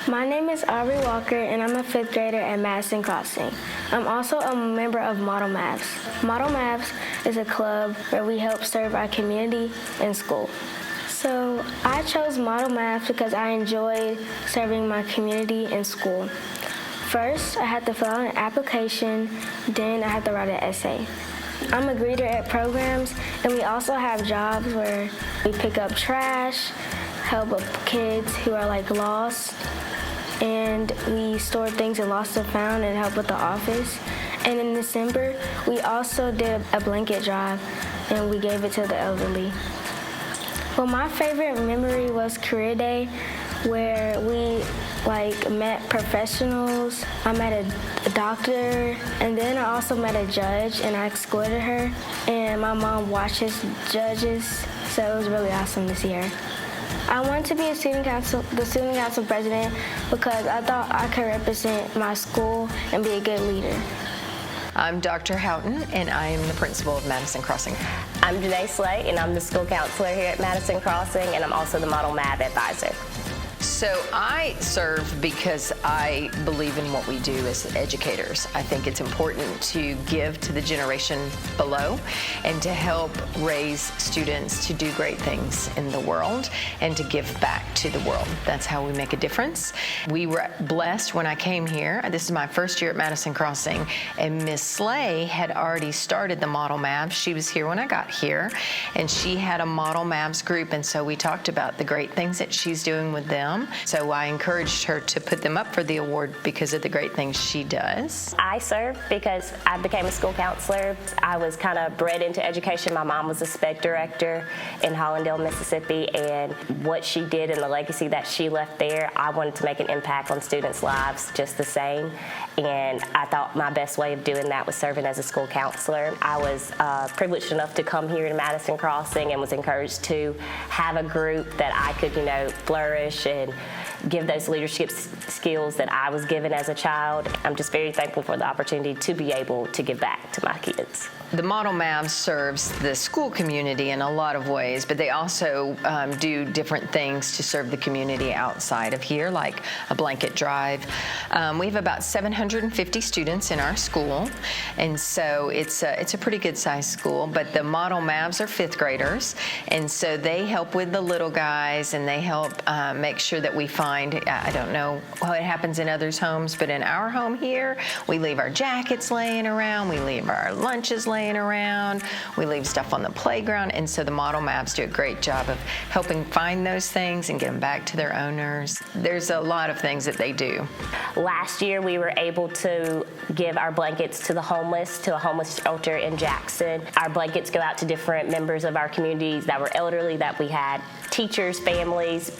My name is Aubrey Walker, and I'm a 5th grader at Madison Crossing. I'm also a member of Model Mavs. Model Mavs is a club where we help serve our community and school. So I chose Model Mavs because I enjoy serving my community and school. First, I had to fill out an application, then I had to write an essay. I'm a greeter at programs, and we also have jobs where we pick up trash, help with kids who are lost, and we store things in lost and found and help with the office. And in December, we also did a blanket drive, and we gave it to the elderly. Well, my favorite memory was Career Day, where we met professionals. I met a doctor, and then I also met a judge, and I escorted her. And my mom watches judges, so it was really awesome to see her. I wanted to be the student council president because I thought I could represent my school and be a good leader. I'm Dr. Houghton, and I am the principal of Madison Crossing. I'm Janae Slay, and I'm the school counselor here at Madison Crossing, and I'm also the Model MAV advisor. So I serve because I believe in what we do as educators. I think it's important to give to the generation below and to help raise students to do great things in the world and to give back to the world. That's how we make a difference. We were blessed when I came here. This is my first year at Madison Crossing, and Miss Slay had already started the Model Mavs. She was here when I got here, and she had a Model Mavs group, and so we talked about the great things that she's doing with them. So I encouraged her to put them up for the award because of the great things she does. I serve because I became a school counselor. I was kind of bred into education. My mom was a sped director in Hollandale, Mississippi, and what she did and the legacy that she left there, I wanted to make an impact on students' lives just the same. And I thought my best way of doing that was serving as a school counselor. I was privileged enough to come here to Madison Crossing and was encouraged to have a group that I could, flourish and give those leadership skills that I was given as a child. I'm just very thankful for the opportunity to be able to give back to my kids. The Model Mavs serves the school community in a lot of ways, but they also do different things to serve the community outside of here, like a blanket drive. We have about 750 students in our school, and so it's a pretty good-sized school, but the Model Mavs are 5th graders, and so they help with the little guys, and they help make sure that we find, I don't know what happens in others' homes, but in our home here, we leave our jackets laying around, we leave our lunches laying around, we leave stuff on the playground, and so the Model Mavs do a great job of helping find those things and get them back to their owners. There's a lot of things that they do. Last year we were able to give our blankets to the homeless, to a homeless shelter in Jackson. Our blankets go out to different members of our communities that were elderly, that we had teachers, families,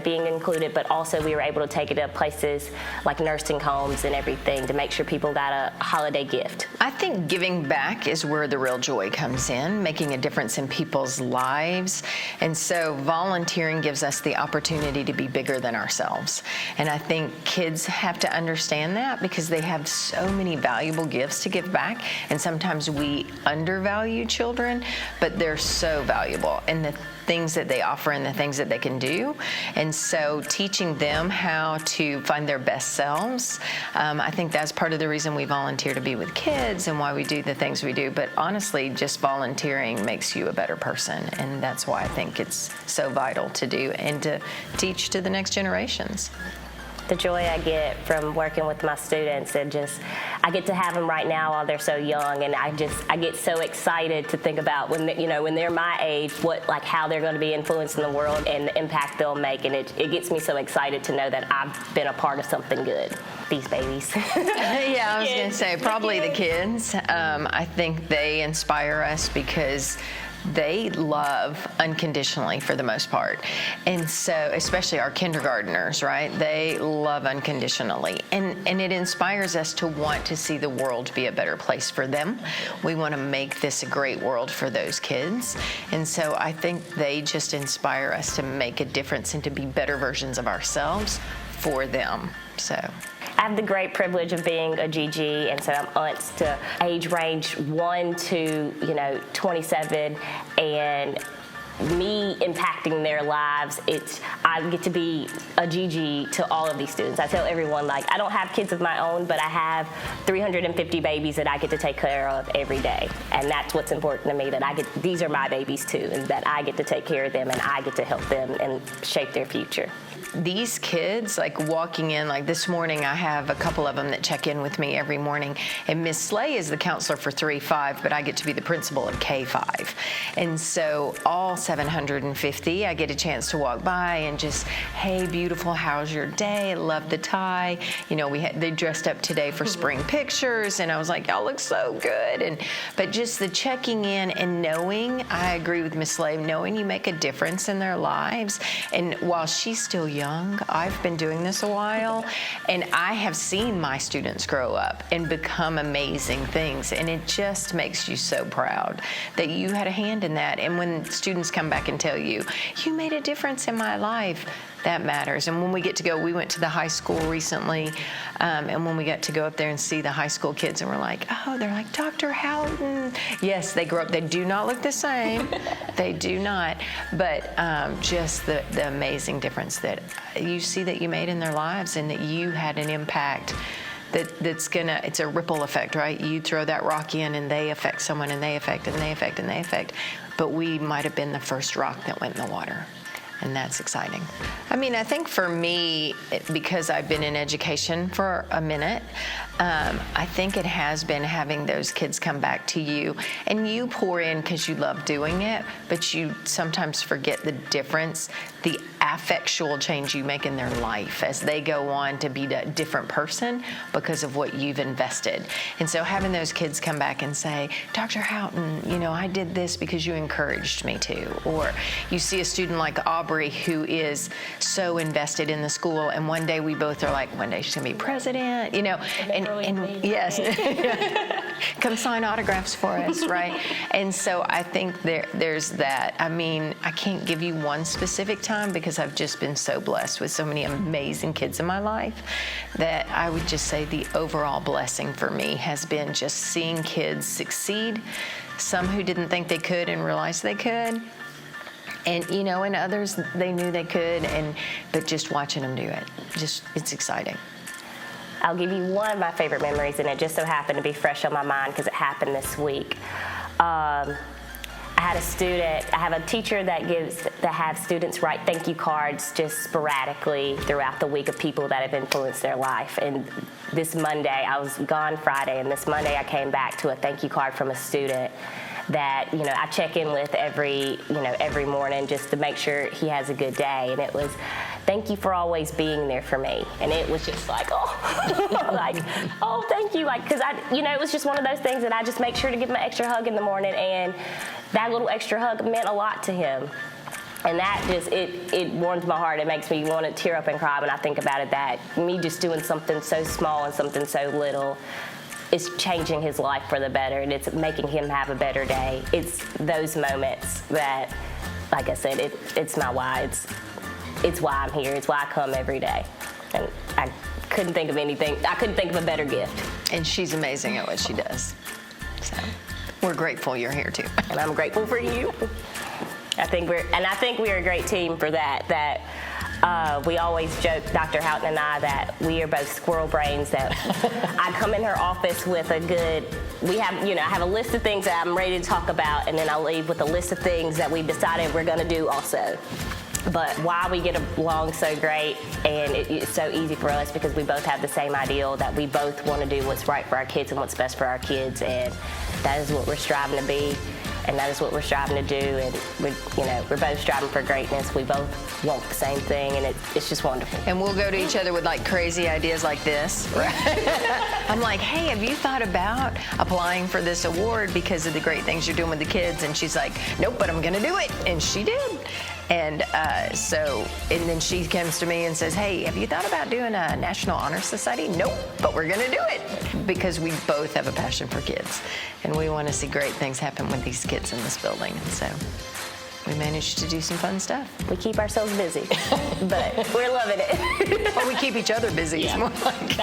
being included, but also we were able to take it to places like nursing homes and everything to make sure people got a holiday gift. I think giving back is where the real joy comes in, making a difference in people's lives. And so volunteering gives us the opportunity to be bigger than ourselves. And I think kids have to understand that because they have so many valuable gifts to give back. And sometimes we undervalue children, but they're so valuable. And the things that they offer and the things that they can do. And so teaching them how to find their best selves, I think that's part of the reason we volunteer to be with kids and why we do the things we do. But honestly, just volunteering makes you a better person. And that's why I think it's so vital to do and to teach to the next generations. The joy I get from working with my students, and I get to have them right now while they're so young, and I get so excited to think about when they're my age, how they're going to be influencing the world and the impact they'll make, and it gets me so excited to know that I've been a part of something good. These babies. Yeah, I was going to say probably the kids. I think they inspire us because they love unconditionally for the most part. And so, especially our kindergartners, right? They love unconditionally. And it inspires us to want to see the world be a better place for them. We want to make this a great world for those kids. And so I think they just inspire us to make a difference and to be better versions of ourselves for them. So I have the great privilege of being a GG, and so I'm aunts to age range 1 to 27, and me impacting their lives, I get to be a Gigi to all of these students. I tell everyone, like, I don't have kids of my own, but I have 350 babies that I get to take care of every day. And that's what's important to me, that these are my babies too, and that I get to take care of them and I get to help them and shape their future. These kids, like walking in, like this morning, I have a couple of them that check in with me every morning. And Miss Slay is the counselor for 3-5, but I get to be the principal of K-5. And so all 750, I get a chance to walk by and just, hey, beautiful, how's your day? Love the tie. You know, they dressed up today for spring pictures, and I was like, y'all look so good. But just the checking in and knowing, I agree with Miss Slay, knowing you make a difference in their lives. And while she's still young, I've been doing this a while, and I have seen my students grow up and become amazing things, and it just makes you so proud that you had a hand in that. And when students come back and tell you, you made a difference in my life, that matters. And when we get to go, we went to the high school recently, and when we got to go up there and see the high school kids, and we're like, oh, they're like, Dr. Houghton. Yes, they grew up. They do not look the same. They do not. But just the amazing difference that you see that you made in their lives, and that you had an impact that's gonna, it's a ripple effect, right? You throw that rock in and they affect someone, and they affect, and they affect, and they affect. But we might have been the first rock that went in the water. And that's exciting. I mean, I think for me, because I've been in education for a minute, I think it has been having those kids come back to you, and you pour in because you love doing it, but you sometimes forget the difference, the affectual change you make in their life as they go on to be a different person because of what you've invested. And so having those kids come back and say, Dr. Houghton, you know, I did this because you encouraged me to. Or you see a student like Aubrey who is so invested in the school, and one day we both are like, one day she's gonna be president, you know, and yes, come sign autographs for us, right? And so I think there's that. I mean, I can't give you one specific time because I've just been so blessed with so many amazing kids in my life that I would just say the overall blessing for me has been just seeing kids succeed, some who didn't think they could and realized they could. And, you know, and others, they knew they could, but just watching them do it, it's exciting. I'll give you one of my favorite memories, and it just so happened to be fresh on my mind because it happened this week. I have a teacher that have students write thank you cards just sporadically throughout the week of people that have influenced their life. And this Monday, I was gone Friday, and this Monday I came back to a thank you card from a student that, you know, I check in with every morning just to make sure he has a good day. And it was, thank you for always being there for me. And it was just like, oh, like, oh, thank you. Like, because it was just one of those things that I just make sure to give him an extra hug in the morning. And that little extra hug meant a lot to him. And that just, it warms my heart. It makes me want to tear up and cry when I think about it, that me just doing something so small and something so little is changing his life for the better, and it's making him have a better day. It's those moments that, like I said, it's my why. It's why I'm here. It's why I come every day. And I couldn't think of a better gift. And she's amazing at what she does. So we're grateful you're here too. And I'm grateful for you. I think we're a great team for that. We always joke, Dr. Houghton and I, that we are both squirrel brains, that I come in her office with I have a list of things that I'm ready to talk about, and then I'll leave with a list of things that we've decided we're going to do also. But why we get along so great, and it's so easy for us, because we both have the same ideal, that we both want to do what's right for our kids and what's best for our kids, and that is what we're striving to be. And that is what we're striving to do, and we're both striving for greatness. We both want the same thing, and it's just wonderful. And we'll go to each other with like crazy ideas like this. Right? I'm like, hey, have you thought about applying for this award because of the great things you're doing with the kids? And she's like, nope, but I'm going to do it. And she did. And and then she comes to me and says, hey, have you thought about doing a National Honor Society? Nope, but we're going to do it, because we both have a passion for kids, and we want to see great things happen with these kids in this building. And so we managed to do some fun stuff. We keep ourselves busy, but we're loving it. Or we keep each other busy. Yeah. It's more like